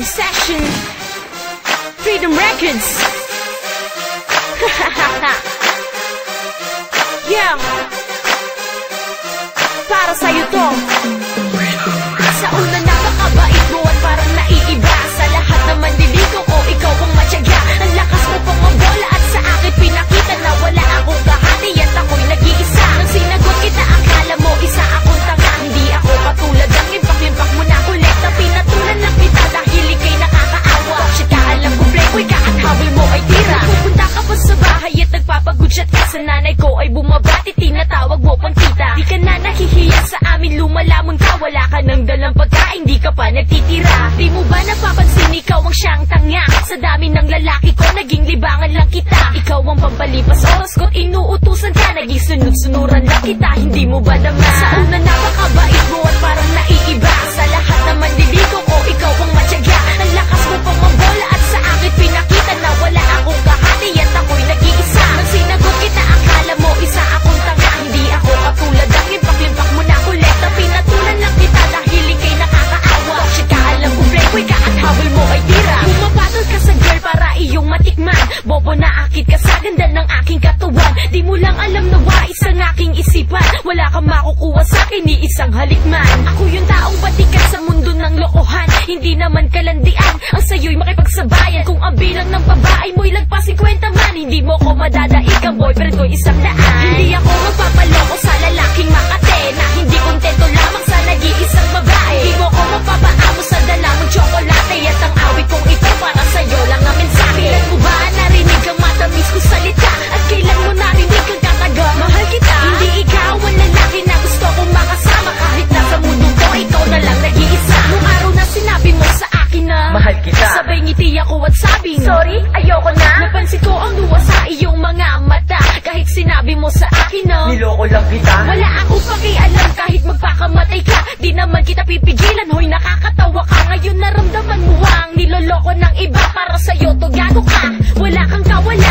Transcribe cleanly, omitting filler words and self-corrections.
session, Freedom Records. Yeah, para sa'yo to. Sa una napakabait mo at parang naiiba. Sa lahat na manliligaw ko, ikaw ang matyaga. Ang lakas mo pang mabola at sa akin pinakita na wala akong kahati at ako'y nag-iisa. Nang sinagot kita, akala mo isa akong tanga. Hindi ako katulad ng limpak-limpak mo na kolekta. Pinatulan lang kita dahil ika'y nakakaawa. Shit ka, alam ko playboy ka at habol mo ay tira. Pupunta ka pa sa bahay at nagpapagudsyat ka sa nanay ko ay bumabati, tinatawag mo pang tita. Di ka na nahihiya sa amin, lumalamon ka. Wala ka nang dalang pagkain, di ka pa nagtitira. Di mo ba napapansin ikaw ang siyang tanga? Sa dami ng lalaki ko, naging libangan lang kita. Ikaw ang pampalipas oras ko't inuutusan ka. Naging sunod-sunuran lang kita, hindi mo ba naman? Sa una napakabait mo at parang naiiba. Sa lahat na manliligaw ko, ikaw ang matyaga. Ang lakas mo pang mabola at sa akin pinakita na wala akong kahati at ako'y nag-iisa. Nang sinagot kita, akala mo isa akong tanga. Hindi ako katulad ng limpak-limpak mo na kolekta. Pinatulan lang kita dahil ika'y nakakaawa. Shit ka, alam ko playboy ka at habol mo ay tira. Pumapatol ka sa girl para iyong matikman. Bobo na akit ka sa ganda ng aking katawan. Di mo lang alam na wais ang aking isipan. Wala kang makukuha sa akin ni isang halikman. Ako yung taong batikan sa mundo ng lokohan. Hindi naman kalandian ang sa'yo'y makipagsabayan. Kung ang bilang ng babae mo'y lagpas 50 man, hindi mo ko madadaig ang boyfriend ko'y isang daan. Hindi ako magpapaloko sa lalaking makate na hindi kontento lamang sa nag-iisang babae. Hindi mo ko mapapaamo sa dalamang tsokolate at ang awit kong ito para sa'yo lang ang mensahe. Kailan mo ba narinig ang matamis ko salita? At kailan mo narinig ang kataga? Mahal kita. Hindi ikaw ang lalaki na gusto kong makasama. Kahit nasa mundo ko, ikaw na lang nag-iisa. Nung araw na sinabi mo sa akin na mahal kita, sabay ngiti ako at sabing sorry, ayoko na. Napansin ko ang luwa sa iyong mga mata. Kahit sinabi mo sa akin na niloko lang kita. Wala akong pakialam kahit magpakamatay ka. Di naman kita pipigilan, hoy nakakatawa ka. Ngayon naramdaman mo ang niloloko ng iba. Para sa'yo to gago ka. Wala kang kawala